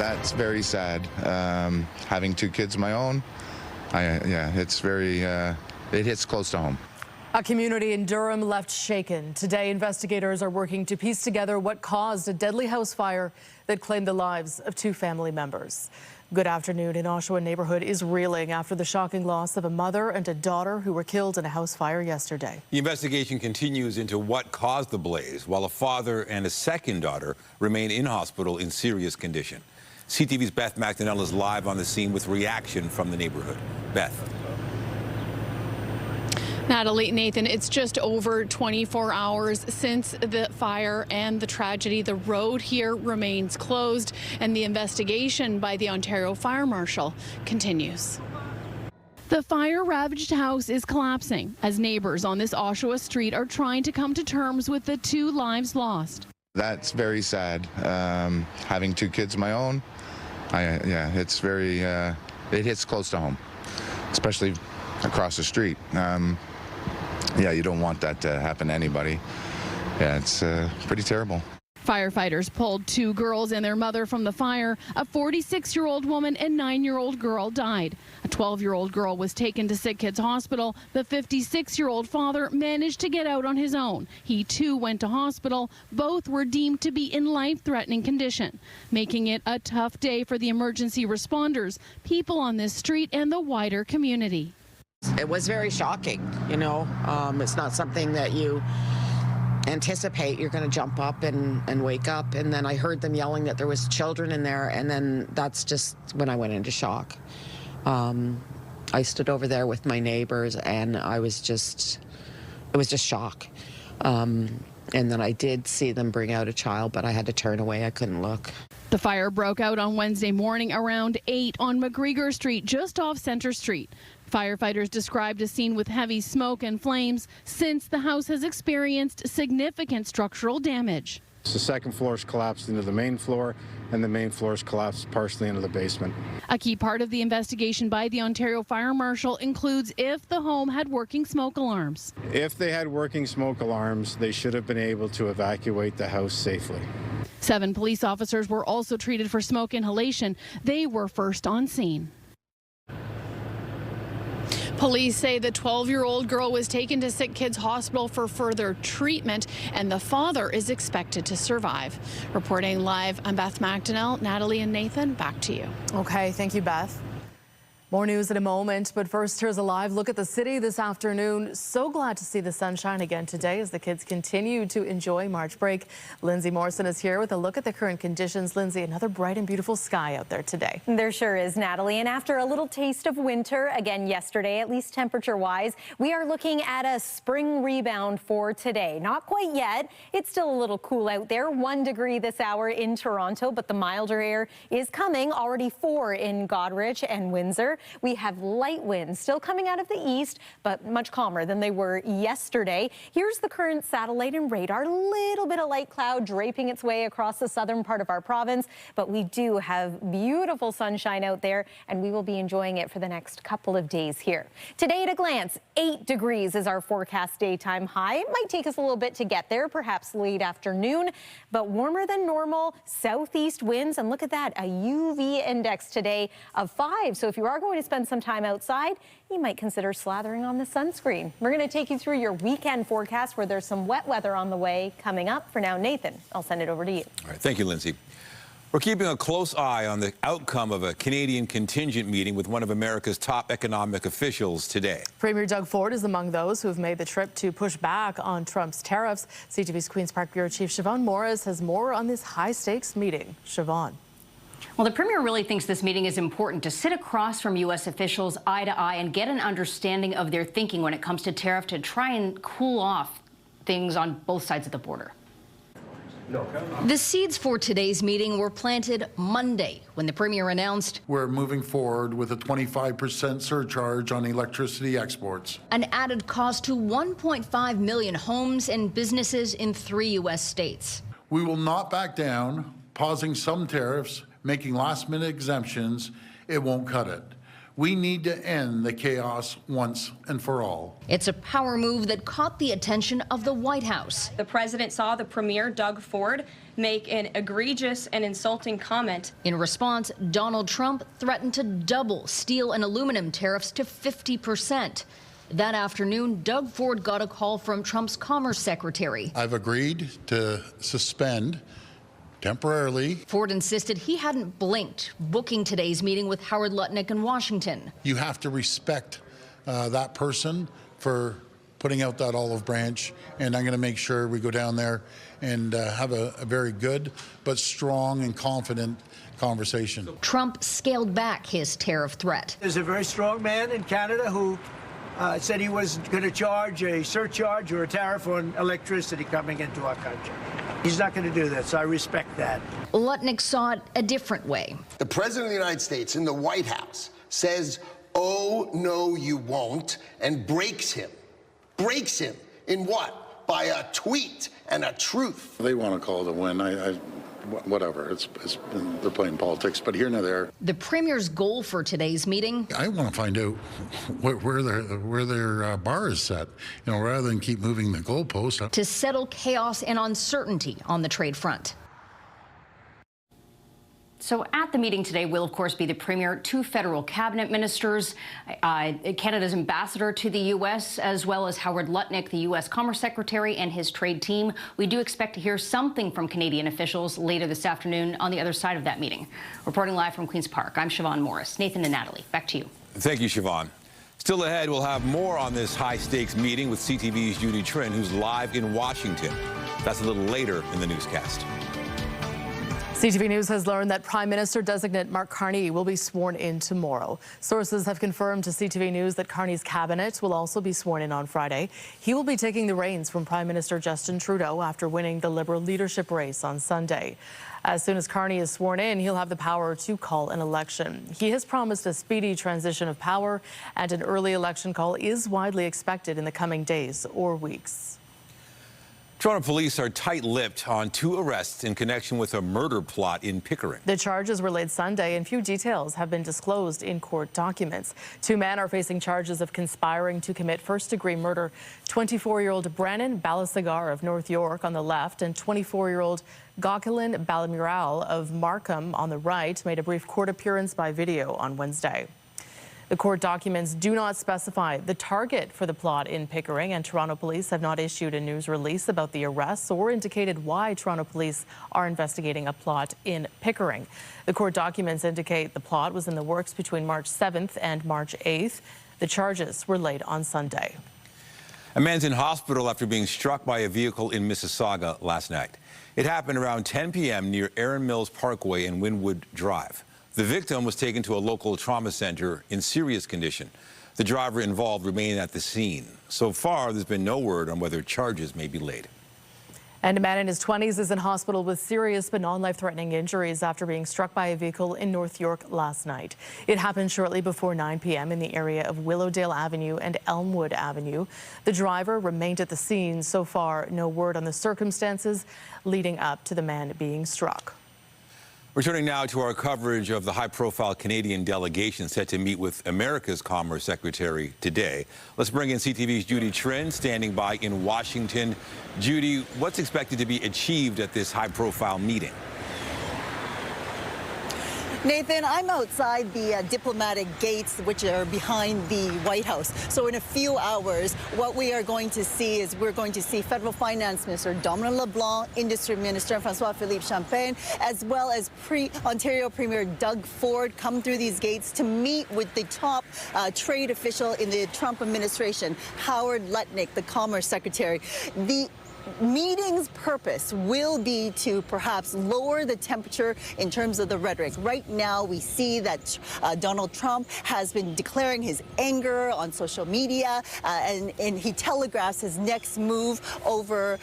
That's very sad. Having 2 kids of my own, it's very, it hits close to home. A community in Durham left shaken. Today, investigators are working to piece together what caused a deadly house fire that claimed the lives of 2 family members. Good afternoon. An Oshawa neighborhood is reeling after the shocking loss of a mother and a daughter who were killed in a house fire yesterday. The investigation continues into what caused the blaze, while a father and a second daughter remain in hospital in serious condition. CTV's Beth McDonnell is live on the scene with reaction from the neighborhood. Beth. Natalie, Nathan, it's just over 24 hours since the fire and the tragedy. The road here remains closed, and the investigation by the Ontario Fire Marshal continues. The fire-ravaged house is collapsing as neighbors on this Oshawa street are trying to come to terms with the 2 lives lost. That's very sad. Having 2 kids of my own, it's very, it hits close to home, especially across the street. You don't want that to happen to anybody. Yeah, it's pretty terrible. Firefighters pulled 2 girls and their mother from the fire. A 46-year-old woman and 9-year-old girl died. A 12-year-old girl was taken to Sick Kids Hospital. The 56-year-old father managed to get out on his own. He too went to hospital. Both were deemed to be in life-threatening condition, making it a tough day for the emergency responders, people on this street, and the wider community. It was very shocking, you know. It's not something that you anticipate. You're going to jump up and wake up, and then I heard them yelling that there was children in there, and then that's just when I went into shock. I stood over there with my neighbors, and it was just shock. And then I did see them bring out a child, but I had to turn away. I couldn't look. The fire broke out on Wednesday morning around 8 on McGregor Street, just off Centre Street. Firefighters described a scene with heavy smoke and flames since the house has experienced significant structural damage. The second floor is collapsed into the main floor, and the main floor is collapsed partially into the basement. A key part of the investigation by the Ontario Fire Marshal includes if the home had working smoke alarms. If they had working smoke alarms, they should have been able to evacuate the house safely. 7 police officers were also treated for smoke inhalation. They were first on scene. Police say the 12-year-old girl was taken to Sick Kids Hospital for further treatment, and the father is expected to survive. Reporting live, I'm Beth McDonnell. Natalie and Nathan, back to you. Okay, thank you, Beth. More news in a moment, but first, here's a live look at the city this afternoon. So glad to see the sunshine again today as the kids continue to enjoy March break. Lindsay Morrison is here with a look at the current conditions. Lindsay, another bright and beautiful sky out there today. There sure is, Natalie. And after a little taste of winter again yesterday, at least temperature-wise, we are looking at a spring rebound for today. Not quite yet. It's still a little cool out there. 1 degree this hour in Toronto, but the milder air is coming. Already 4 in Goderich and Windsor. We have light winds still coming out of the east, but much calmer than they were yesterday. Here's the current satellite and radar. Little bit of light cloud draping its way across the southern part of our province, but we do have beautiful sunshine out there, and we will be enjoying it for the next couple of days here. Today at a glance, 8 degrees is our forecast daytime high. It might take us a little bit to get there, perhaps late afternoon, but warmer than normal, southeast winds, and look at that, a UV index today of 5. So if you are going to spend some time outside, you might consider slathering on the sunscreen. We're going to take you through your weekend forecast where there's some wet weather on the way coming up. For now, Nathan, I'll send it over to you. All right, thank you, Lindsay. We're keeping a close eye on the outcome of a Canadian contingent meeting with one of America's top economic officials today. Premier Doug Ford is among those who have made the trip to push back on Trump's tariffs. CTV's Queen's Park Bureau Chief Siobhan Morris has more on this high-stakes meeting. Siobhan. Well, the Premier really thinks this meeting is important to sit across from U.S. officials eye to eye and get an understanding of their thinking when it comes to tariff to try and cool off things on both sides of the border. The seeds for today's meeting were planted Monday when the Premier announced we're moving forward with a 25% surcharge on electricity exports. An added cost to 1.5 million homes and businesses in 3 U.S. states. We will not back down, pausing some tariffs, making last-minute exemptions. It won't cut it. We need to end the chaos once and for all. It's a power move that caught the attention of the White House. The president saw the premier, Doug Ford, make an egregious and insulting comment. In response, Donald Trump threatened to double steel and aluminum tariffs to 50%. That afternoon, Doug Ford got a call from Trump's Commerce Secretary. I've agreed to suspend temporarily. Ford insisted he hadn't blinked, booking today's meeting with Howard Lutnick in Washington. You have to respect that person for putting out that olive branch, and I'm going to make sure we go down there and have a very good but strong and confident conversation. Trump scaled back his tariff threat. There's a very strong man in Canada who said he was going to charge a surcharge or a tariff on electricity coming into our country. He's not going to do that, so I respect that. Lutnick saw it a different way. The President of the United States in the White House says, "Oh, no, you won't," and breaks him. Breaks him in what? By a tweet and a truth. They want to call it a win. Whatever. They're playing politics, but here and there. The premier's goal for today's meeting? I want to find out where their bar is set, rather than keep moving the goalpost. To settle chaos and uncertainty on the trade front. So at the meeting today will, of course, be the Premier, 2 federal cabinet ministers, Canada's ambassador to the U.S., as well as Howard Lutnick, the U.S. Commerce Secretary, and his trade team. We do expect to hear something from Canadian officials later this afternoon on the other side of that meeting. Reporting live from Queen's Park, I'm Siobhan Morris. Nathan and Natalie, back to you. Thank you, Siobhan. Still ahead, we'll have more on this high-stakes meeting with CTV's Judy Trin, who's live in Washington. That's a little later in the newscast. CTV News has learned that Prime Minister-designate Mark Carney will be sworn in tomorrow. Sources have confirmed to CTV News that Carney's cabinet will also be sworn in on Friday. He will be taking the reins from Prime Minister Justin Trudeau after winning the Liberal leadership race on Sunday. As soon as Carney is sworn in, he'll have the power to call an election. He has promised a speedy transition of power, and an early election call is widely expected in the coming days or weeks. Toronto police are tight-lipped on 2 arrests in connection with a murder plot in Pickering. The charges were laid Sunday, and few details have been disclosed in court documents. 2 men are facing charges of conspiring to commit first-degree murder. 24-year-old Brannon Balasagar of North York on the left and 24-year-old Gauquelin Balamural of Markham on the right made a brief court appearance by video on Wednesday. The court documents do not specify the target for the plot in Pickering, and Toronto police have not issued a news release about the arrests or indicated why Toronto police are investigating a plot in Pickering. The court documents indicate the plot was in the works between March 7th and March 8th. The charges were laid on Sunday. A man's in hospital after being struck by a vehicle in Mississauga last night. It happened around 10 p.m. near Erin Mills Parkway and Wynwood Drive. The victim was taken to a local trauma center in serious condition. The driver involved remained at the scene. So far, there's been no word on whether charges may be laid. And a man in his 20s is in hospital with serious but non-life-threatening injuries after being struck by a vehicle in North York last night. It happened shortly before 9 p.m. in the area of Willowdale Avenue and Elmwood Avenue. The driver remained at the scene. So far, no word on the circumstances leading up to the man being struck. Returning now to our coverage of the high-profile Canadian delegation set to meet with America's Commerce Secretary today. Let's bring in CTV's Judy Trin, standing by in Washington. Judy, what's expected to be achieved at this high-profile meeting? Nathan, I'm outside the diplomatic gates, which are behind the White House. So in a few hours, what we are going to see is we're going to see Federal Finance Minister Dominic LeBlanc, Industry Minister François-Philippe Champagne, as well as Ontario Premier Doug Ford come through these gates to meet with the top trade official in the Trump administration, Howard Lutnick, the Commerce Secretary. The meeting's purpose will be to perhaps lower the temperature in terms of the rhetoric. Right now, we see that Donald Trump has been declaring his anger on social media, and he telegraphs his next move over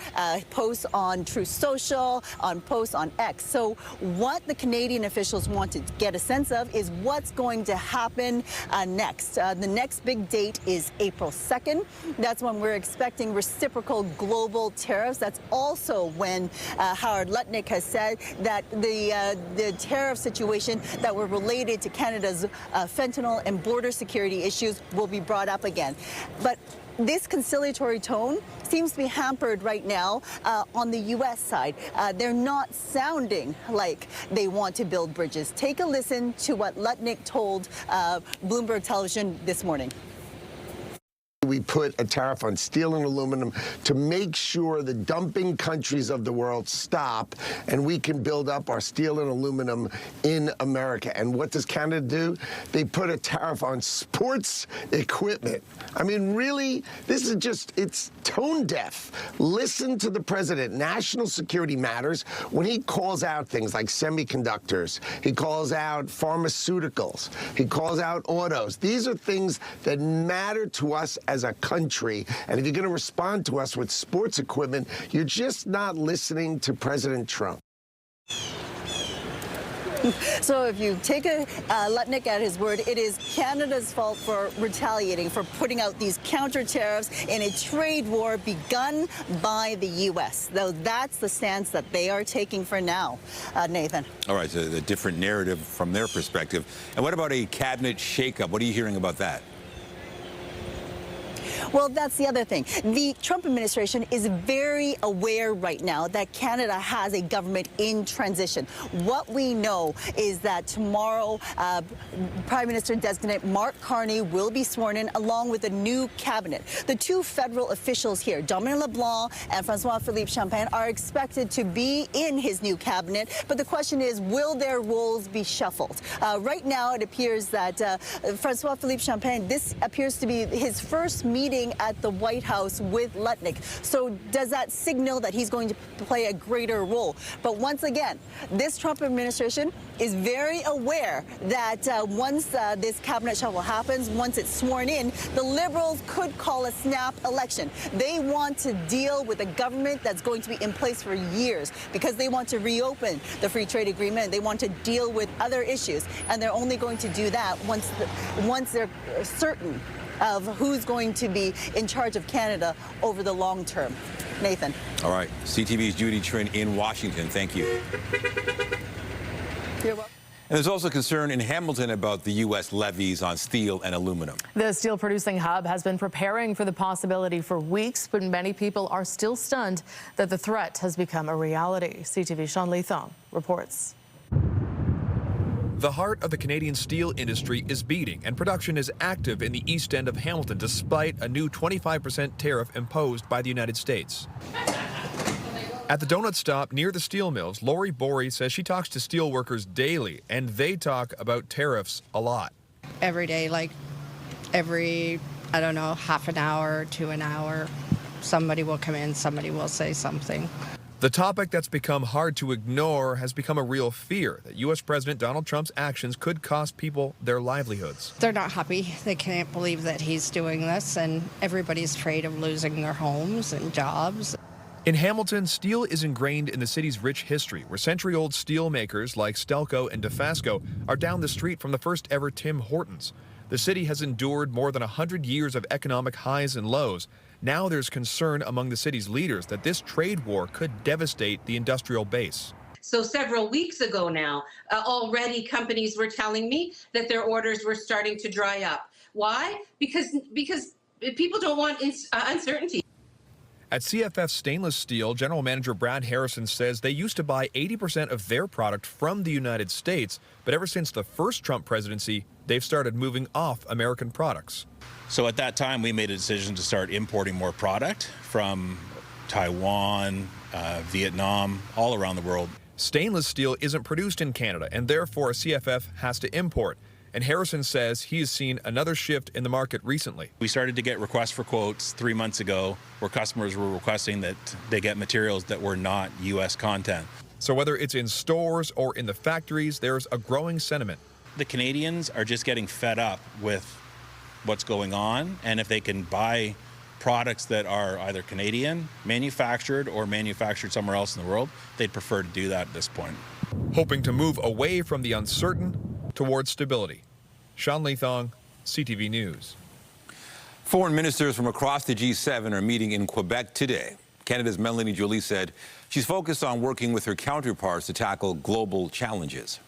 posts on Truth Social, on posts on X. So what the Canadian officials want to get a sense of is what's going to happen next. The next big date is April 2nd. That's when we're expecting reciprocal global tariffs tariffs. That's also when Howard Lutnick has said that the tariff situation that were related to Canada's fentanyl and border security issues will be brought up again. But this conciliatory tone seems to be hampered right now on the U.S. side. They're not sounding like they want to build bridges. Take a listen to what Lutnick told Bloomberg Television this morning. We put a tariff on steel and aluminum to make sure the dumping countries of the world stop and we can build up our steel and aluminum in America. And what does Canada do? They put a tariff on sports equipment. I mean, really, this is just, it's tone deaf. Listen to the president. National security matters when he calls out things like semiconductors. He calls out pharmaceuticals. He calls out autos. These are things that matter to us as a country, and if you're going to respond to us with sports equipment, you're just not listening to President Trump. So if you take Lutnick at his word, it is Canada's fault for retaliating, for putting out these counter tariffs in a trade war begun by the U.S. Though that's the stance that they are taking for now. Nathan. All right, so the different narrative from their perspective. And what about a cabinet shakeup? What are you hearing about that? Well, that's the other thing. The Trump administration is very aware right now that Canada has a government in transition. What we know is that tomorrow, Prime Minister-designate Mark Carney will be sworn in along with a new cabinet. The two federal officials here, Dominic LeBlanc and Francois-Philippe Champagne, are expected to be in his new cabinet. But the question is, will their roles be shuffled? Right now, it appears that Francois-Philippe Champagne, this appears to be his first meeting at the White House with Lutnick. So does that signal that he's going to play a greater role? But once again, this Trump administration is very aware that once this cabinet shuffle happens, once it's sworn in, the Liberals could call a snap election. They want to deal with a government that's going to be in place for years because they want to reopen the free trade agreement. They want to deal with other issues, and they're only going to do that once they're certain of who's going to be in charge of Canada over the long term. Nathan. All right. CTV's Judy Trin in Washington. Thank you. You're welcome. And there's also concern in Hamilton about the U.S. levies on steel and aluminum. The steel producing hub has been preparing for the possibility for weeks, but many people are still stunned that the threat has become a reality. CTV's Sean Lee Thong reports. The heart of the Canadian steel industry is beating, and production is active in the east end of Hamilton despite a new 25% tariff imposed by the United States. At the donut stop near the steel mills, Lori Borey says she talks to steel workers daily, and they talk about tariffs a lot. Every day, like every, I don't know, half an hour to an hour, somebody will come in, somebody will say something. The topic that's become hard to ignore has become a real fear that U.S. President Donald Trump's actions could cost people their livelihoods. They're not happy. They can't believe that he's doing this, and everybody's afraid of losing their homes and jobs. In Hamilton, steel is ingrained in the city's rich history, where century-old steel makers like Stelco and DeFasco are down the street from the first ever Tim Hortons. The city has endured more than 100 years of economic highs and lows. Now there's concern among the city's leaders that this trade war could devastate the industrial base. So several weeks ago now, already companies were telling me that their orders were starting to dry up. Why? Because people don't want uncertainty. At CFF Stainless Steel, General Manager Brad Harrison says they used to buy 80% of their product from the United States, but ever since the first Trump presidency, they've started moving off American products. So at that time, we made a decision to start importing more product from Taiwan, Vietnam, all around the world. Stainless steel isn't produced in Canada, and therefore CFF has to import. And Harrison says he has seen another shift in the market recently. We started to get requests for quotes 3 months ago where customers were requesting that they get materials that were not U.S. content. So whether it's in stores or in the factories, there's a growing sentiment. The Canadians are just getting fed up with what's going on, and if they can buy products that are either Canadian, manufactured, or manufactured somewhere else in the world, they'd prefer to do that at this point. Hoping to move away from the uncertain towards stability. Sean Lee Thong, CTV News. Foreign ministers from across the G7 are meeting in Quebec today. Canada's Melanie Joly said she's focused on working with her counterparts to tackle global challenges.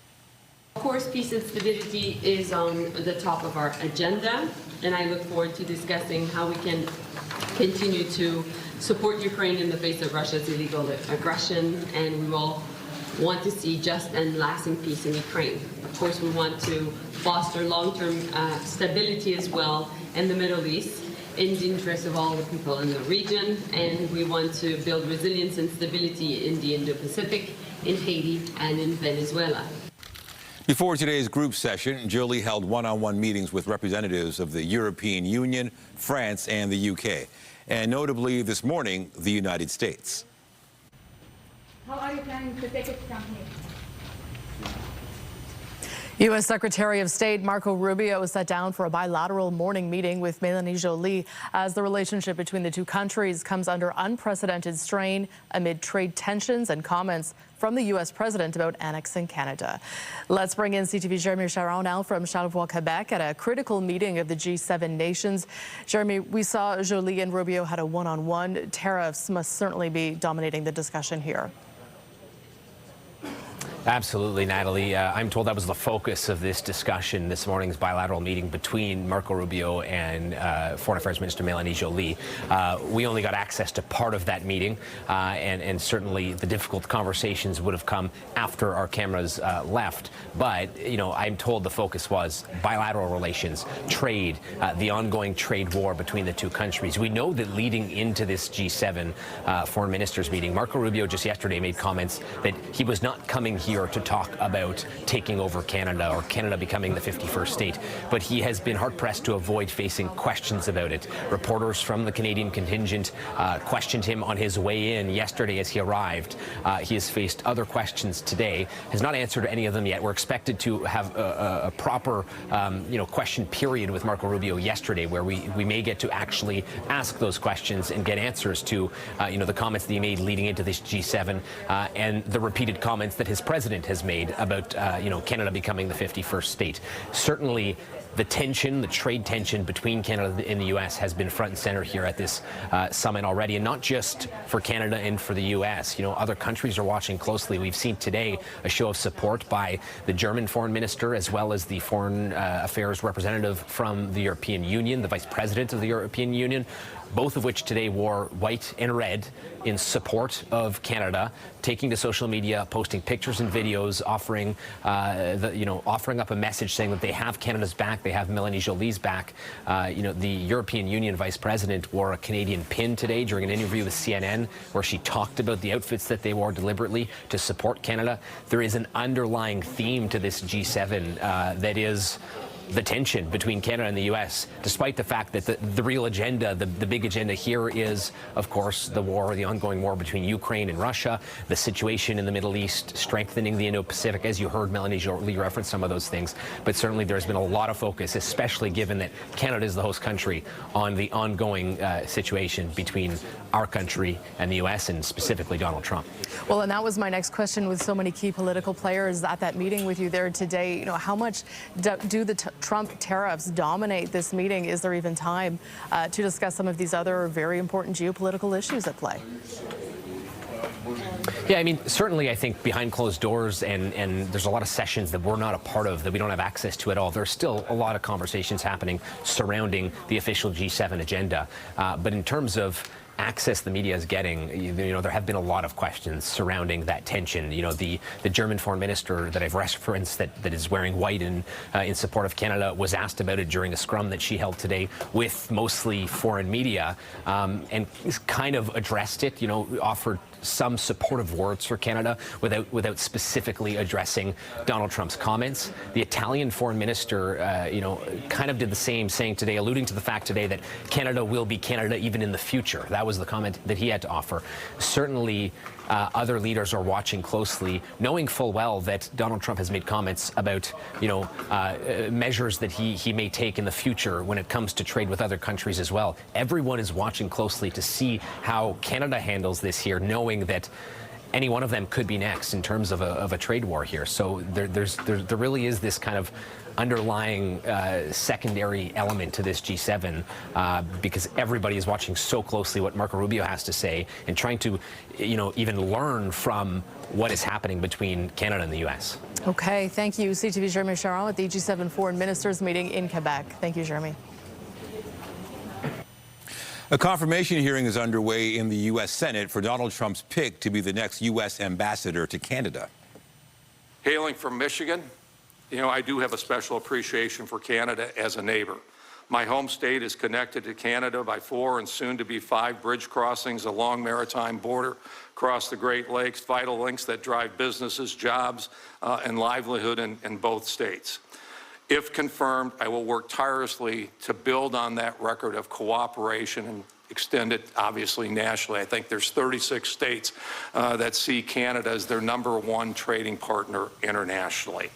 Of course, peace and stability is on the top of our agenda, and I look forward to discussing how we can continue to support Ukraine in the face of Russia's illegal aggression, and we will want to see just and lasting peace in Ukraine. Of course, we want to foster long-term stability as well in the Middle East in the interest of all the people in the region, and we want to build resilience and stability in the Indo-Pacific, in Haiti, and in Venezuela. Before today's group session, Joly held one-on-one meetings with representatives of the European Union, France, and the UK, and notably this morning, the United States. How are you planning to take it from here? U.S. Secretary of State Marco Rubio sat down for a bilateral morning meeting with Melanie Joly as the relationship between the two countries comes under unprecedented strain amid trade tensions and comments from the U.S. president about annexing Canada. Let's bring in CTV's Jeremy Charon now from Charlevoix, Quebec, at a critical meeting of the G7 nations. Jeremy, we saw Joly and Rubio had a one-on-one. Tariffs must certainly be dominating the discussion here. Absolutely, Natalie. I'm told that was the focus of this discussion, this morning's bilateral meeting between Marco Rubio and Foreign Affairs Minister Melanie Joly. We only got access to part of that meeting, and certainly the difficult conversations would have come after our cameras left. But, you know, I'm told the focus was bilateral relations, trade, the ongoing trade war between the two countries. We know that leading into this G7 foreign ministers meeting, Marco Rubio just yesterday made comments that he was not coming here to talk about taking over Canada or Canada becoming the 51st state, but he has been hard-pressed to avoid facing questions about it. Reporters from the Canadian contingent questioned him on his way in yesterday as he arrived. He has faced other questions today, has not answered any of them yet. We're expected to have a proper question period with Marco Rubio yesterday where we may get to actually ask those questions and get answers to the comments that he made leading into this G7 and the repeated comments that his president has made about Canada becoming the 51st state. Certainly the tension, the trade tension between Canada and the U.S. has been front and center here at this summit already, and not just for Canada and for the U.S. You know, other countries are watching closely. We've seen today a show of support by the German foreign minister as well as the foreign affairs representative from the European Union, the vice president of the European Union, both of which today wore white and red in support of Canada, taking to social media, posting pictures and videos, offering up a message saying that they have Canada's back, they have Melanie Joly's back. The European Union vice president wore a Canadian pin today during an interview with CNN where she talked about the outfits that they wore deliberately to support Canada. There is an underlying theme to this G7 that is the tension between Canada and the U.S., despite the fact that the real agenda, the big agenda here is, of course, the war, the ongoing war between Ukraine and Russia, the situation in the Middle East, strengthening the Indo-Pacific. As you heard Melanie Joly reference some of those things, but certainly there's been a lot of focus, especially given that Canada is the host country, on the ongoing situation between our country and the U.S. and specifically Donald Trump. Well, and that was my next question with so many key political players at that meeting with you there today. You know, how much do the Trump tariffs dominate this meeting? Is there even time to discuss some of these other very important geopolitical issues at play? Yeah, I mean, certainly I think behind closed doors, and there's a lot of sessions that we're not a part of, that we don't have access to at all. There's still a lot of conversations happening surrounding the official G7 agenda. But in terms of access the media is getting, there have been a lot of questions surrounding that tension. The German foreign minister that I've referenced that is wearing white in support of Canada was asked about it during a scrum that she held today with mostly foreign media, and kind of addressed it, offered some supportive words for Canada without specifically addressing Donald Trump's comments. The Italian foreign minister, kind of did the same, saying today, alluding to the fact today that Canada will be Canada even in the future. That was the comment that he had to offer. Certainly, other leaders are watching closely, knowing full well that Donald Trump has made comments about, measures that he may take in the future when it comes to trade with other countries as well. Everyone is watching closely to see how Canada handles this here, knowing that any one of them could be next in terms of a trade war here. So there really is this kind of underlying secondary element to this G7 because everybody is watching so closely what Marco Rubio has to say and trying to, even learn from what is happening between Canada and the U.S. Okay, thank you, CTV's Jeremy Charon at the G7 Foreign Ministers meeting in Quebec. Thank you, Jeremy. A confirmation hearing is underway in the U.S. Senate for Donald Trump's pick to be the next U.S. ambassador to Canada. Hailing from Michigan, I do have a special appreciation for Canada as a neighbor. My home state is connected to Canada by 4 and soon to be 5 bridge crossings, a long maritime border across the Great Lakes, vital links that drive businesses, jobs, and livelihood in both states. If confirmed, I will work tirelessly to build on that record of cooperation and extend it, obviously, nationally. I think there's 36 states that see Canada as their #1 trading partner internationally.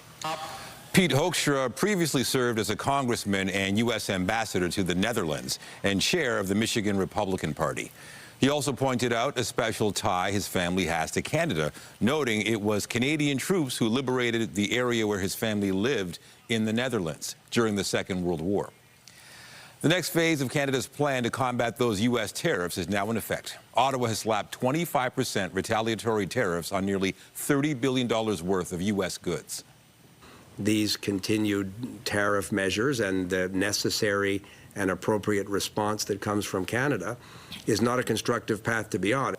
Pete Hoekstra previously served as a congressman and U.S. ambassador to the Netherlands and chair of the Michigan Republican Party. He also pointed out a special tie his family has to Canada, noting it was Canadian troops who liberated the area where his family lived in the Netherlands during the Second World War. The next phase of Canada's plan to combat those U.S. tariffs is now in effect. Ottawa has slapped 25% retaliatory tariffs on nearly $30 billion worth of U.S. goods. These continued tariff measures and the necessary and appropriate response that comes from Canada is not a constructive path to be on.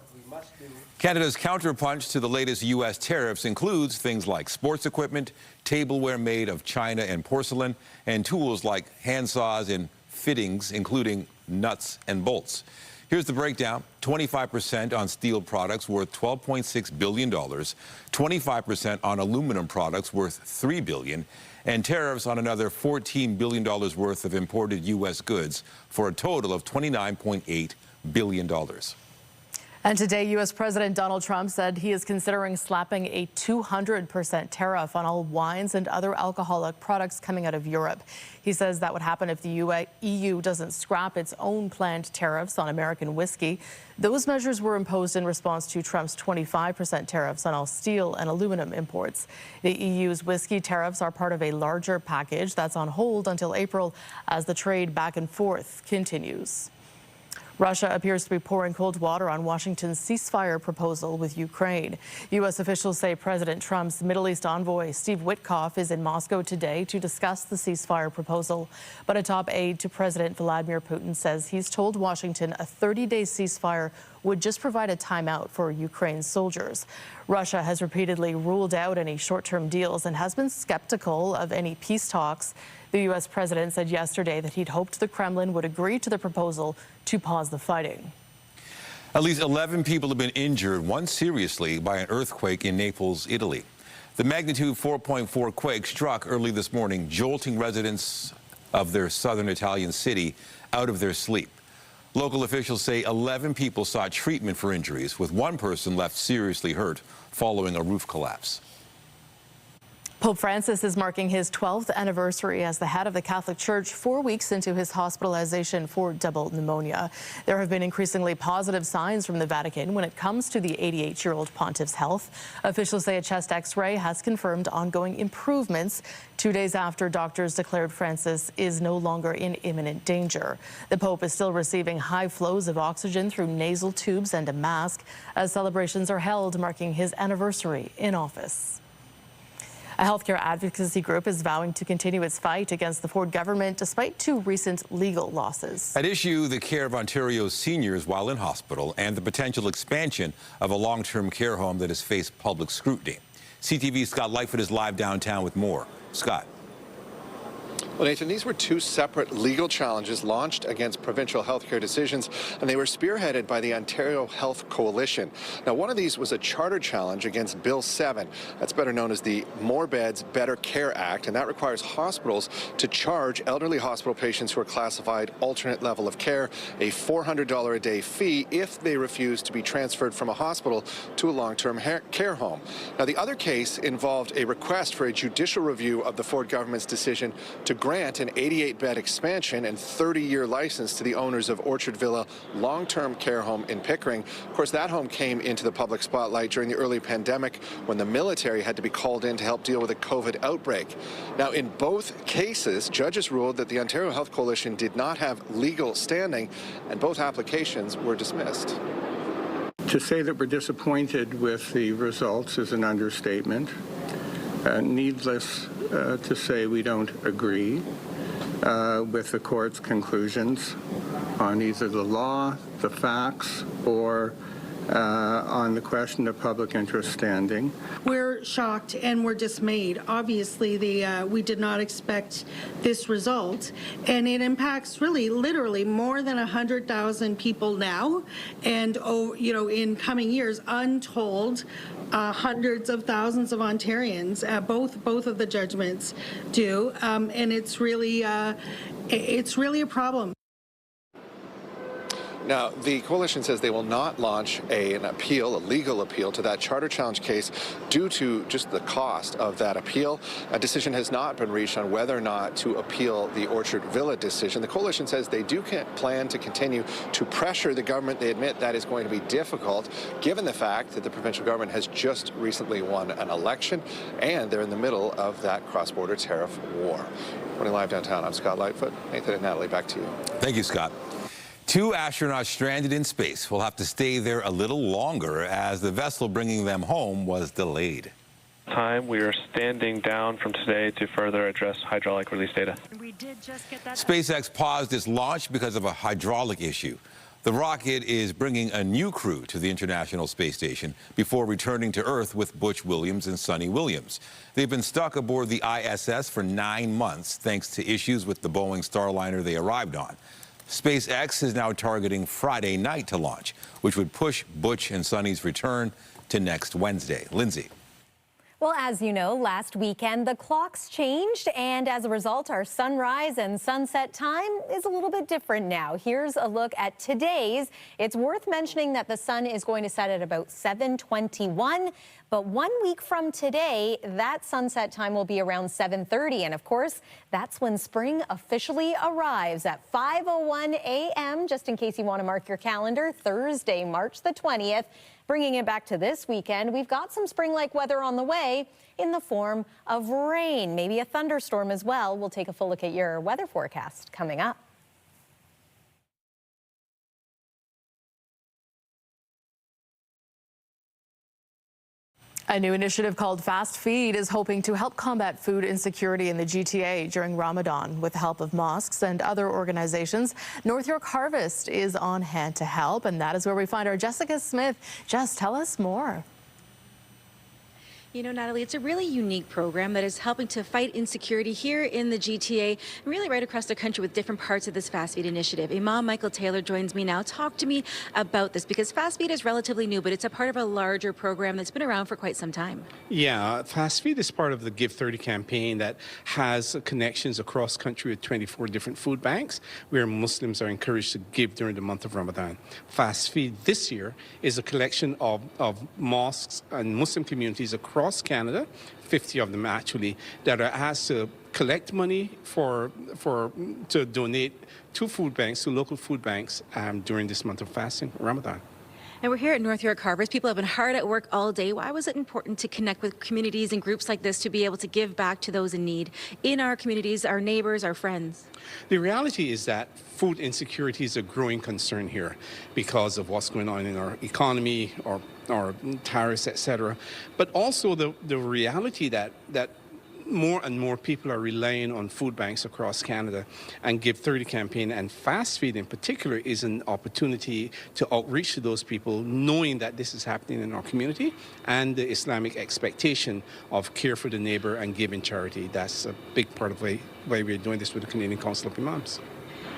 Canada's counterpunch to the latest U.S. tariffs includes things like sports equipment, tableware made of china and porcelain, and tools like handsaws and fittings, including nuts and bolts. Here's the breakdown. 25% on steel products worth $12.6 billion, 25% on aluminum products worth $3 billion, and tariffs on another $14 billion worth of imported U.S. goods for a total of $29.8 billion. And today, U.S. President Donald Trump said he is considering slapping a 200% tariff on all wines and other alcoholic products coming out of Europe. He says that would happen if the EU doesn't scrap its own planned tariffs on American whiskey. Those measures were imposed in response to Trump's 25% tariffs on all steel and aluminum imports. The EU's whiskey tariffs are part of a larger package that's on hold until April as the trade back and forth continues. Russia appears to be pouring cold water on Washington's ceasefire proposal with Ukraine. U.S. officials say President Trump's Middle East envoy, Steve Witkoff, is in Moscow today to discuss the ceasefire proposal. But a top aide to President Vladimir Putin says he's told Washington a 30-day ceasefire would just provide a timeout for Ukraine's soldiers. Russia has repeatedly ruled out any short-term deals and has been skeptical of any peace talks. The U.S. president said yesterday that he'd hoped the Kremlin would agree to the proposal to pause the fighting. At least 11 people have been injured, one seriously, by an earthquake in Naples, Italy. The magnitude 4.4 quake struck early this morning, jolting residents of their southern Italian city out of their sleep. Local officials say 11 people sought treatment for injuries, with one person left seriously hurt following a roof collapse. Pope Francis is marking his 12th anniversary as the head of the Catholic Church 4 weeks into his hospitalization for double pneumonia. There have been increasingly positive signs from the Vatican when it comes to the 88-year-old pontiff's health. Officials say a chest X-ray has confirmed ongoing improvements 2 days after doctors declared Francis is no longer in imminent danger. The Pope is still receiving high flows of oxygen through nasal tubes and a mask as celebrations are held marking his anniversary in office. A healthcare advocacy group is vowing to continue its fight against the Ford government despite 2 recent legal losses. At issue, the care of Ontario's seniors while in hospital and the potential expansion of a long-term care home that has faced public scrutiny. CTV's Scott Lightfoot is live downtown with more. Scott. Well, Nathan, these were 2 separate legal challenges launched against provincial healthcare decisions, and they were spearheaded by the Ontario Health Coalition. Now, one of these was a charter challenge against Bill 7. That's better known as the More Beds, Better Care Act, and that requires hospitals to charge elderly hospital patients who are classified alternate level of care a $400 a day fee if they refuse to be transferred from a hospital to a long-term care home. Now, the other case involved a request for a judicial review of the Ford government's decision to grant an 88-bed expansion and 30-year license to the owners of Orchard Villa long-term care home in Pickering. Of course, that home came into the public spotlight during the early pandemic when the military had to be called in to help deal with a COVID outbreak. Now, in both cases, judges ruled that the Ontario Health Coalition did not have legal standing, and both applications were dismissed. To say that we're disappointed with the results is an understatement. Needless to say, we don't agree with the court's conclusions on either the law, the facts, or on the question of public interest standing. We're shocked and we're dismayed. Obviously, we did not expect this result, and it impacts really literally more than 100,000 people now, and in coming years, untold hundreds of thousands of Ontarians. Both of the judgments do, and it's really a problem. Now, the coalition says they will not launch a legal appeal to that charter challenge case due to just the cost of that appeal. A decision has not been reached on whether or not to appeal the Orchard Villa decision. The coalition says they do plan to continue to pressure the government. They admit that is going to be difficult, given the fact that the provincial government has just recently won an election, and they're in the middle of that cross-border tariff war. Reporting live downtown, I'm Scott Lightfoot. Nathan and Natalie, back to you. Thank you, Scott. 2 astronauts stranded in space will have to stay there a little longer as the vessel bringing them home was delayed. We are standing down from today to further address hydraulic release data. SpaceX paused its launch because of a hydraulic issue. The rocket is bringing a new crew to the International Space Station before returning to Earth with Butch Williams and Sonny Williams. They've been stuck aboard the ISS for 9 months thanks to issues with the Boeing Starliner they arrived on. SpaceX is now targeting Friday night to launch, which would push Butch and Sonny's return to next Wednesday. Lindsay. Well, as you know, last weekend the clocks changed, and as a result, our sunrise and sunset time is a little bit different now. Here's a look at today's. It's worth mentioning that the sun is going to set at about 7:21, but 1 week from today, that sunset time will be around 7:30, and of course, that's when spring officially arrives at 5:01 a.m., just in case you want to mark your calendar, Thursday, March the 20th. Bringing it back to this weekend, we've got some spring-like weather on the way in the form of rain, maybe a thunderstorm as well. We'll take a full look at your weather forecast coming up. A new initiative called Fast Feed is hoping to help combat food insecurity in the GTA during Ramadan. With the help of mosques and other organizations, North York Harvest is on hand to help, and that is where we find our Jessica Smith. Jess, tell us more. You know, Natalie, it's a really unique program that is helping to fight insecurity here in the GTA and really right across the country with different parts of this Fast Feed initiative. Imam Michael Taylor joins me now. Talk to me about this, because Fast Feed is relatively new, but it's a part of a larger program that's been around for quite some time. Yeah, Fast Feed is part of the Give 30 campaign that has connections across country with 24 different food banks where Muslims are encouraged to give during the month of Ramadan. Fast Feed this year is a collection of mosques and Muslim communities across Canada, 50 of them actually, that are asked to collect money to donate to food banks, to local food banks during this month of fasting, Ramadan. And we're here at North York Harvest. People have been hard at work all day. Why was it important to connect with communities and groups like this to be able to give back to those in need in our communities, our neighbors, our friends? The reality is that food insecurity is a growing concern here because of what's going on in our economy or tariffs, etc. But also the reality that more and more people are relying on food banks across Canada, and Give 30 campaign and Fast Feed in particular is an opportunity to outreach to those people, knowing that this is happening in our community and the Islamic expectation of care for the neighbor and giving charity. That's a big part of why we're doing this with the Canadian Council of Imams.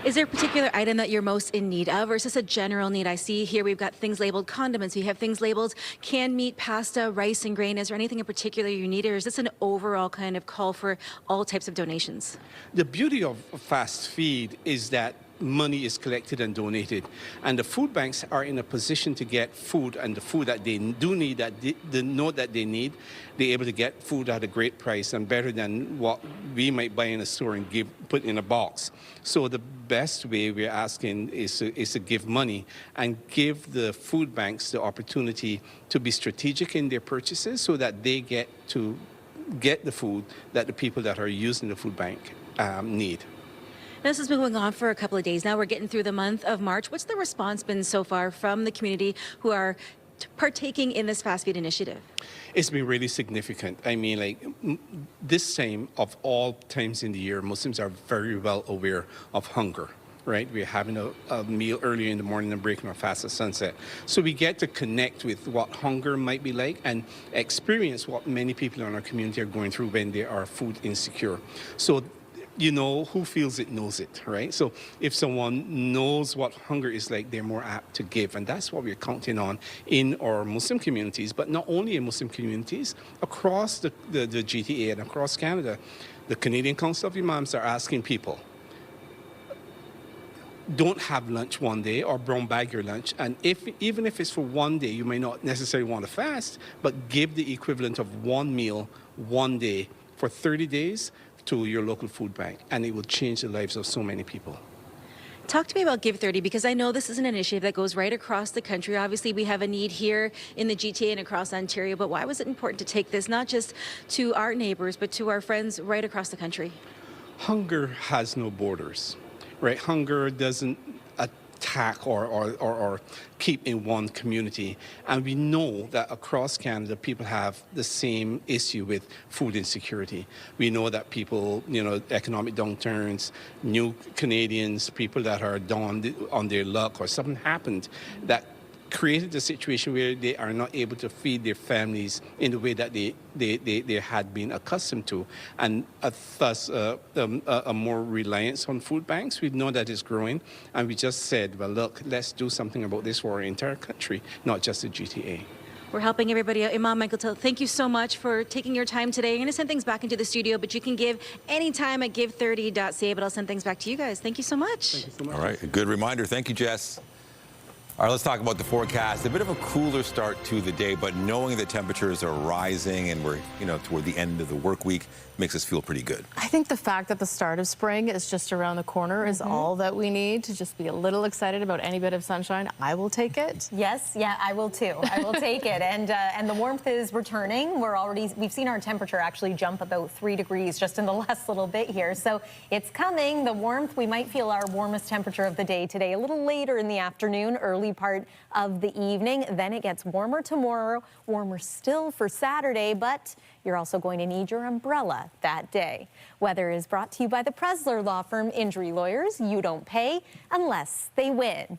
Is there a particular item that you're most in need of, or is this a general need? I see here we've got things labeled condiments, we have things labeled canned meat, pasta, rice, and grain. Is there anything in particular you need, or is this an overall kind of call for all types of donations? The beauty of Fast Feed is that money is collected and donated. And the food banks are in a position to get food, and the food that they do need, that they know that they need, they're able to get food at a great price and better than what we might buy in a store and put in a box. So the best way we're asking is to give money and give the food banks the opportunity to be strategic in their purchases so that they get to get the food that the people that are using the food bank need. This has been going on for a couple of days now. We're getting through the month of March. What's the response been so far from the community who are partaking in this fast food initiative? It's been really significant. I mean, like this time of all times in the year, Muslims are very well aware of hunger. Right, we're having a meal earlier in the morning and breaking our fast at sunset. So we get to connect with what hunger might be like and experience what many people in our community are going through when they are food insecure. So, you know, who feels it knows it, right? So if someone knows what hunger is like, they're more apt to give. And that's what we're counting on in our Muslim communities, but not only in Muslim communities, across the GTA and across Canada. The Canadian Council of Imams are asking people, don't have lunch one day or brown bag your lunch. And even if it's for one day, you may not necessarily want to fast, but give the equivalent of one meal one day for 30 days to your local food bank, and it will change the lives of so many people. Talk to me about Give 30, because I know this is an initiative that goes right across the country. Obviously, we have a need here in the GTA and across Ontario, but why was it important to take this not just to our neighbors, but to our friends right across the country? Hunger has no borders. Right, hunger doesn't attack or keep in one community. And we know that across Canada, people have the same issue with food insecurity. We know that people, you know, economic downturns, new Canadians, people that are down on their luck or something happened that created a situation where they are not able to feed their families in the way that they had been accustomed to, and thus a more reliance on food banks. We know that is growing, and we just said, well, look, let's do something about this for our entire country, not just the GTA. We're helping everybody out. Imam Michael Taylor, thank you so much for taking your time today. I'm going to send things back into the studio, but you can give anytime at give30.ca, but I'll send things back to you guys. Thank you so much. Thank you so much. All right, a good reminder. Thank you, Jess. All right, let's talk about the forecast. A bit of a cooler start to the day, but knowing that temperatures are rising and we're, you know, toward the end of the work week makes us feel pretty good. I think the fact that the start of spring is just around the corner is all that we need to just be a little excited about any bit of sunshine. I will take it. Yes, yeah, I will too. I will take it. And the warmth is returning. We've seen our temperature actually jump about 3 degrees just in the last little bit here. So it's coming. The warmth, we might feel our warmest temperature of the day today a little later in the afternoon, early part of the evening. Then it gets warmer tomorrow, warmer still for Saturday, but you're also going to need your umbrella that day. Weather is brought to you by the Presler Law Firm. Injury lawyers, you don't pay unless they win.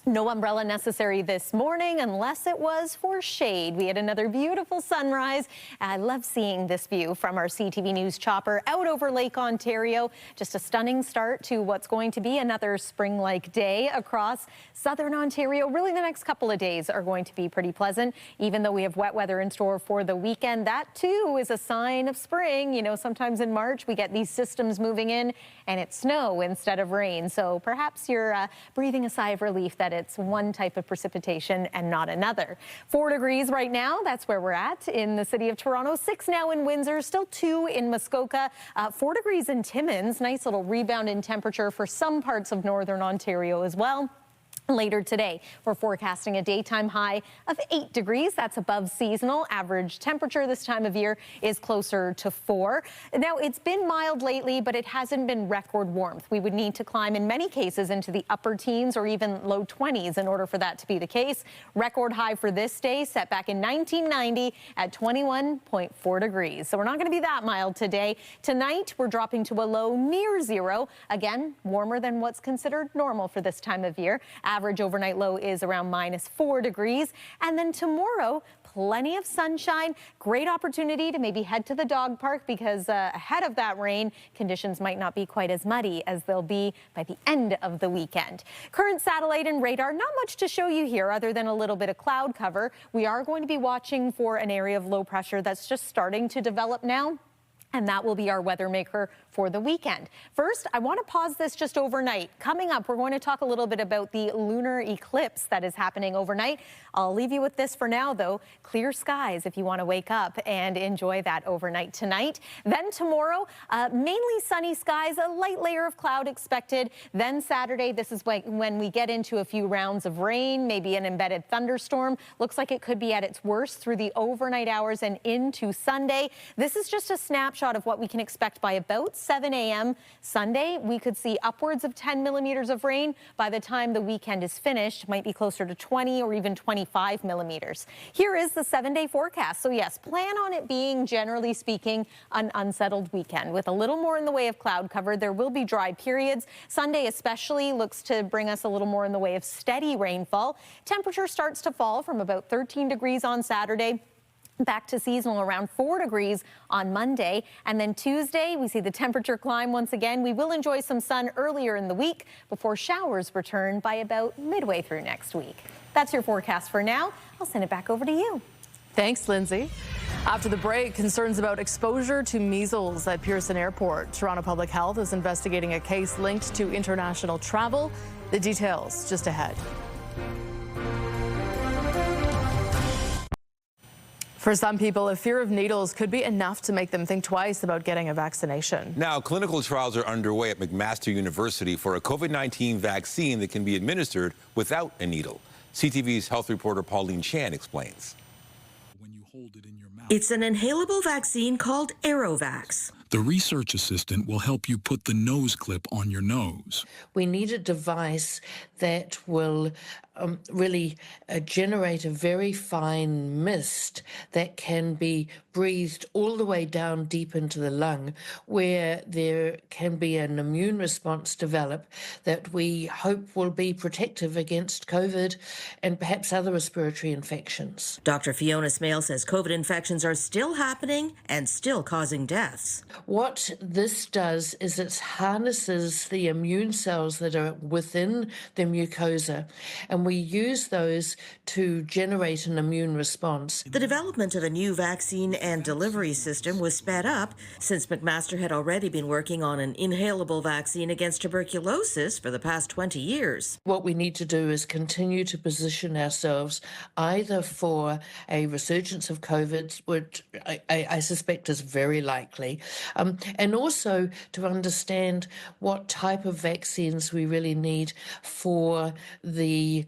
No umbrella necessary this morning unless it was for shade. We had another beautiful sunrise. I love seeing this view from our CTV News chopper out over Lake Ontario. Just a stunning start to what's going to be another spring-like day across southern Ontario. Really, the next couple of days are going to be pretty pleasant, even though we have wet weather in store for the weekend. That, too, is a sign of spring. You know, sometimes in March we get these systems moving in and it's snow instead of rain. So perhaps you're breathing a sigh of relief that it's one type of precipitation and not another. 4 degrees right now. That's where we're at in the city of Toronto. 6 now in Windsor, still 2 in Muskoka, 4 degrees in Timmins. Nice little rebound in temperature for some parts of northern Ontario as well. Later today, we're forecasting a daytime high of 8 degrees. That's above seasonal. Average temperature this time of year is closer to 4. Now, it's been mild lately, but it hasn't been record warmth. We would need to climb in many cases into the upper teens or even low 20s in order for that to be the case. Record high for this day set back in 1990 at 21.4 degrees. So we're not going to be that mild today. Tonight, we're dropping to a low near 0. Again, warmer than what's considered normal for this time of year. Average overnight low is around -4 degrees. And then tomorrow, plenty of sunshine. Great opportunity to maybe head to the dog park because ahead of that rain, conditions might not be quite as muddy as they'll be by the end of the weekend. Current satellite and radar, not much to show you here other than a little bit of cloud cover. We are going to be watching for an area of low pressure that's just starting to develop now. And that will be our weather maker for the weekend. First, I want to pause this just overnight. Coming up, we're going to talk a little bit about the lunar eclipse that is happening overnight. I'll leave you with this for now, though. Clear skies if you want to wake up and enjoy that overnight tonight. Then tomorrow, mainly sunny skies, a light layer of cloud expected. Then Saturday, this is when we get into a few rounds of rain, maybe an embedded thunderstorm. Looks like it could be at its worst through the overnight hours and into Sunday. This is just a snapshot of what we can expect by about 7 a.m. Sunday. We could see upwards of 10 millimeters of rain. By the time the weekend is finished, might be closer to 20 or even 25 millimeters. Here is the 7-day forecast. So yes, plan on it being, generally speaking, an unsettled weekend with a little more in the way of cloud cover. There will be dry periods. Sunday especially looks to bring us a little more in the way of steady rainfall. Temperature starts to fall from about 13 degrees on Saturday back to seasonal around 4 degrees on Monday. And then Tuesday, we see the temperature climb once again. We will enjoy some sun earlier in the week before showers return by about midway through next week. That's your forecast for now. I'll send it back over to you. Thanks, Lindsay. After the break, concerns about exposure to measles at Pearson Airport. Toronto Public Health is investigating a case linked to international travel. The details just ahead. For some people, a fear of needles could be enough to make them think twice about getting a vaccination. Now, clinical trials are underway at McMaster University for a COVID-19 vaccine that can be administered without a needle. CTV's health reporter Pauline Chan explains. It's an inhalable vaccine called AeroVax. The research assistant will help you put the nose clip on your nose. We need a device that will really generate a very fine mist that can be breathed all the way down deep into the lung, where there can be an immune response develop that we hope will be protective against COVID and perhaps other respiratory infections. Dr. Fiona Smale says COVID infections are still happening and still causing deaths. What this does is it harnesses the immune cells that are within the mucosa, and we use those to generate an immune response. The development of a new vaccine and delivery system was sped up since McMaster had already been working on an inhalable vaccine against tuberculosis for the past 20 years. What we need to do is continue to position ourselves either for a resurgence of COVID, which I suspect is very likely, and also to understand what type of vaccines we really need for the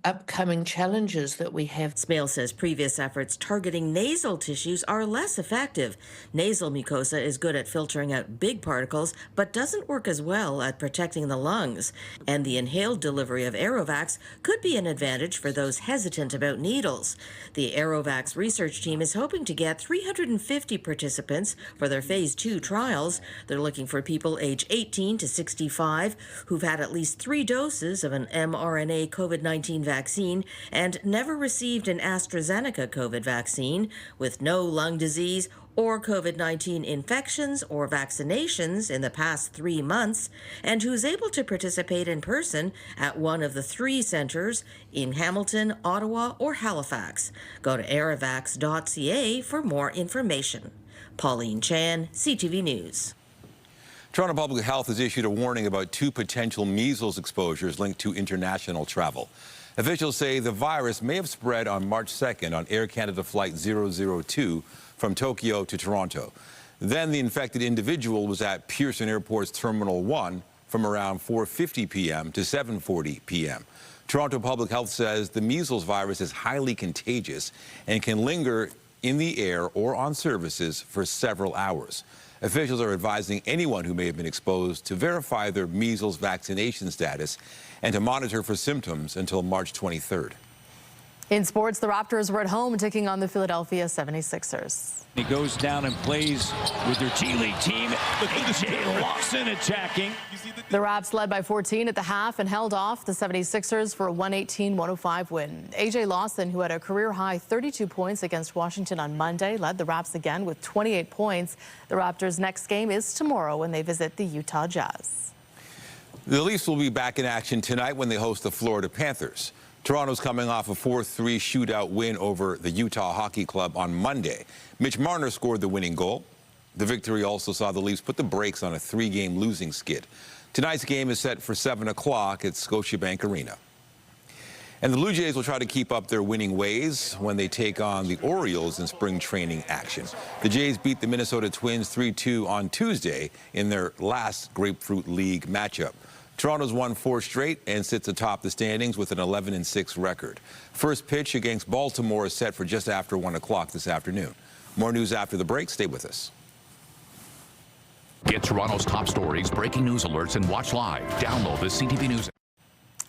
upcoming challenges that we have. Smale says previous efforts targeting nasal tissues are less effective. Nasal mucosa is good at filtering out big particles, but doesn't work as well at protecting the lungs. And the inhaled delivery of AeroVax could be an advantage for those hesitant about needles. The AeroVax research team is hoping to get 350 participants for their phase 2 trials. They're looking for people age 18 to 65 who've had at least 3 doses of an mRNA COVID-19 vaccine and never received an AstraZeneca COVID vaccine, with no lung disease or COVID-19 infections or vaccinations in the past 3 months, and who's able to participate in person at one of the 3 centers in Hamilton, Ottawa, or Halifax. Go to aerovax.ca for more information. Pauline Chan, CTV News. Toronto Public Health has issued a warning about 2 potential measles exposures linked to international travel. Officials say the virus may have spread on March 2nd on Air Canada Flight 002 from Tokyo to Toronto. Then the infected individual was at Pearson Airport's Terminal 1 from around 4:50 p.m. to 7:40 p.m. Toronto Public Health says the measles virus is highly contagious and can linger in the air or on surfaces for several hours. Officials are advising anyone who may have been exposed to verify their measles vaccination status and to monitor for symptoms until March 23rd. In sports, the Raptors were at home taking on the Philadelphia 76ers. He goes down and plays with their G-League team. A.J. Lawson attacking. The Raps led by 14 at the half and held off the 76ers for a 118-105 win. A.J. Lawson, who had a career-high 32 points against Washington on Monday, led the Raps again with 28 points. The Raptors' next game is tomorrow when they visit the Utah Jazz. The Leafs will be back in action tonight when they host the Florida Panthers. Toronto's coming off a 4-3 shootout win over the Utah Hockey Club on Monday. Mitch Marner scored the winning goal. The victory also saw the Leafs put the brakes on a 3-game losing skid. Tonight's game is set for 7 o'clock at Scotiabank Arena. And the Blue Jays will try to keep up their winning ways when they take on the Orioles in spring training action. The Jays beat the Minnesota Twins 3-2 on Tuesday in their last Grapefruit League matchup. Toronto's won 4 straight and sits atop the standings with an 11-6 record. First pitch against Baltimore is set for just after 1 o'clock this afternoon. More news after the break. Stay with us. Get Toronto's top stories, breaking news alerts, and watch live. Download the CTV News.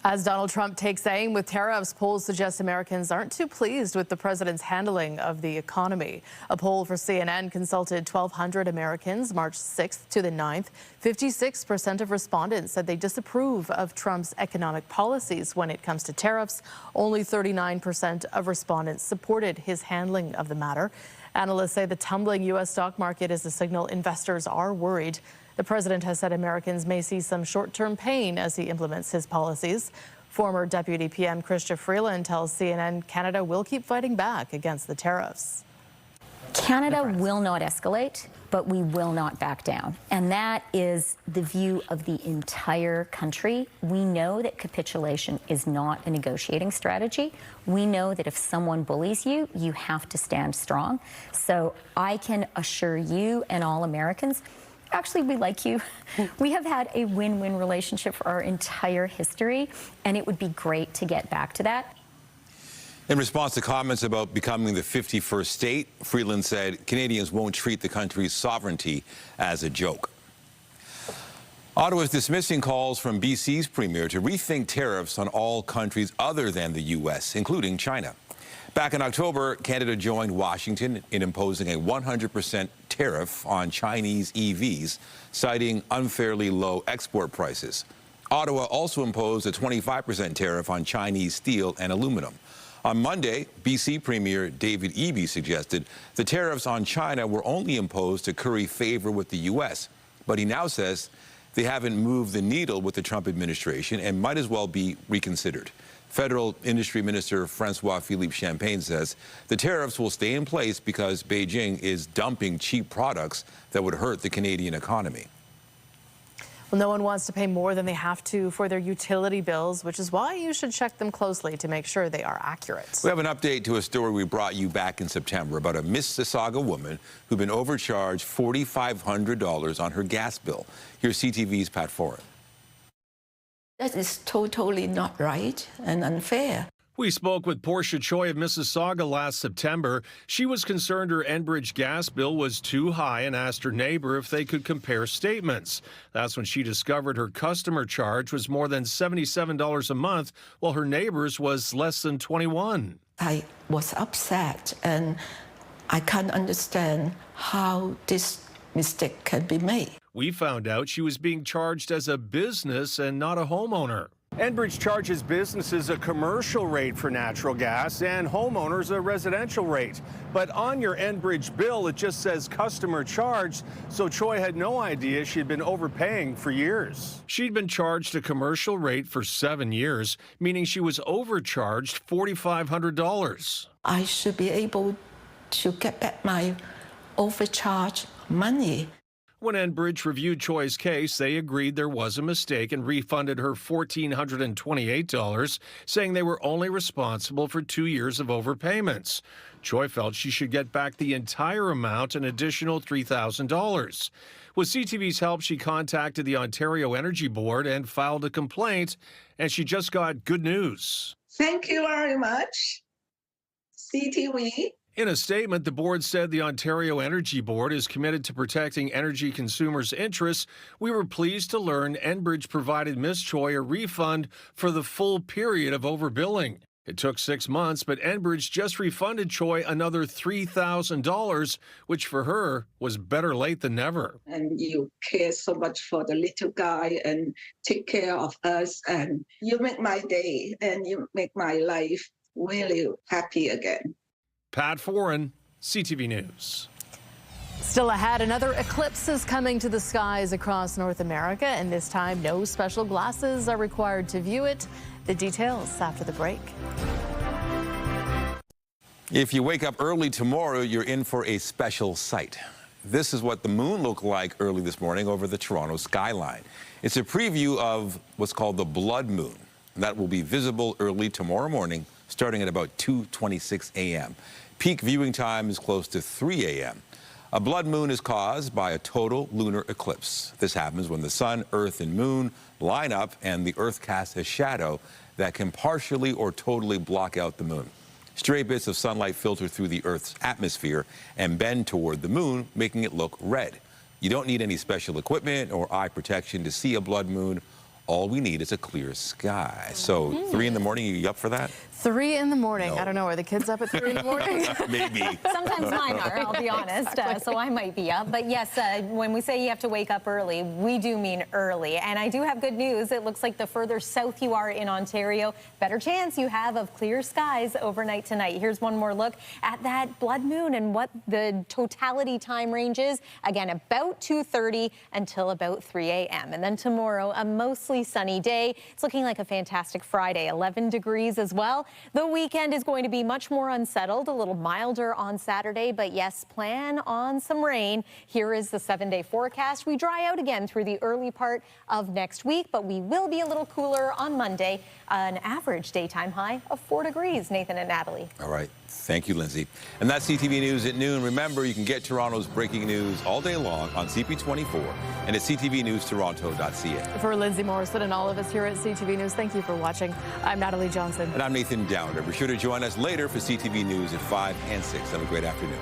As Donald Trump takes aim with tariffs, polls suggest Americans aren't too pleased with the president's handling of the economy. A poll for CNN consulted 1,200 Americans March 6th to the 9th. 56% of respondents said they disapprove of Trump's economic policies when it comes to tariffs. Only 39% of respondents supported his handling of the matter. Analysts say the tumbling U.S. stock market is a signal investors are worried. The president has said Americans may see some short-term pain as he implements his policies. Former Deputy PM Chrystia Freeland tells CNN Canada will keep fighting back against the tariffs. Canada will not escalate, but we will not back down. And that is the view of the entire country. We know that capitulation is not a negotiating strategy. We know that if someone bullies you, you have to stand strong. So I can assure you and all Americans, actually, we like you. We have had a win-win relationship for our entire history, and it would be great to get back to that. In response to comments about becoming the 51st state, Freeland said Canadians won't treat the country's sovereignty as a joke. Ottawa is dismissing calls from BC's premier to rethink tariffs on all countries other than the U.S., including China. Back in October, Canada joined Washington in imposing a 100% tariff on Chinese EVs, citing unfairly low export prices. Ottawa also imposed a 25% tariff on Chinese steel and aluminum. On Monday, BC Premier David Eby suggested the tariffs on China were only imposed to curry favor with the U.S., but he now says they haven't moved the needle with the Trump administration and might as well be reconsidered. Federal Industry Minister Francois-Philippe Champagne says the tariffs will stay in place because Beijing is dumping cheap products that would hurt the Canadian economy. Well, no one wants to pay more than they have to for their utility bills, which is why you should check them closely to make sure they are accurate. We have an update to a story we brought you back in September about a Mississauga woman who'd been overcharged $4,500 on her gas bill. Here's CTV's Pat Foran. That is totally not right and unfair. We spoke with Portia Choi of Mississauga last September. She was concerned her Enbridge gas bill was too high and asked her neighbor if they could compare statements. That's when she discovered her customer charge was more than $77 a month, while her neighbor's was less than $21. I was upset, and I can't understand how this mistake can be made. We found out she was being charged as a business and not a homeowner. Enbridge charges businesses a commercial rate for natural gas and homeowners a residential rate. But on your Enbridge bill, it just says customer charged, so Choi had no idea she'd been overpaying for years. She'd been charged a commercial rate for 7 years, meaning she was overcharged $4,500. I should be able to get back my overcharged money. When Enbridge reviewed Choi's case, they agreed there was a mistake and refunded her $1,428, saying they were only responsible for 2 years of overpayments. Choi felt she should get back the entire amount, an additional $3,000. With CTV's help, she contacted the Ontario Energy Board and filed a complaint, and she just got good news. Thank you very much, CTV. In a statement, the board said the Ontario Energy Board is committed to protecting energy consumers' interests. We were pleased to learn Enbridge provided Ms. Choi a refund for the full period of overbilling. It took 6 months, but Enbridge just refunded Choi another $3,000, which for her was better late than never. And you care so much for the little guy and take care of us, and you make my day and you make my life really happy again. Pat Foran, CTV News. Still ahead, another eclipse is coming to the skies across North America, and this time no special glasses are required to view it. The details after the break. If you wake up early tomorrow, you're in for a special sight. this is what the moon looked like early this morning over the Toronto skyline. It's a preview of what's called the blood moon. That will be visible early tomorrow morning, starting at about 2:26 a.m. Peak viewing time is close to 3 a.m. A blood moon is caused by a total lunar eclipse. This happens when the sun, earth, and moon line up and the earth casts a shadow that can partially or totally block out the moon. Stray bits of sunlight filter through the Earth's atmosphere and bend toward the moon, making it look red. You don't need any special equipment or eye protection to see a blood moon. All we need is a clear sky. So 3 in the morning, you up for that? 3 in the morning. No. I don't know. Are the kids up at 3 in the morning? Maybe. Sometimes mine are, I'll be honest, so I might be up. But yes, when we say you have to wake up early, we do mean early. And I do have good news. It looks like the further south you are in Ontario, better chance you have of clear skies overnight tonight. Here's one more look at that blood moon and what the totality time range is. Again, about 2:30 until about 3 a.m. And then tomorrow, a mostly sunny day. It's looking like a fantastic Friday, 11 degrees as well. The weekend is going to be much more unsettled, a little milder on Saturday, but yes, plan on some rain. Here is the 7-day forecast. We dry out again through the early part of next week, but we will be a little cooler on Monday, an average daytime high of 4 degrees. Nathan and Natalie. All right. Thank you, Lindsay. And that's CTV News at noon. Remember, you can get Toronto's breaking news all day long on CP24 and at ctvnewstoronto.ca. For Lindsay Morrison and all of us here at CTV News, thank you for watching. I'm Natalie Johnson. And I'm Nathan Downer. Be sure to join us later for CTV News at 5 and 6. Have a great afternoon.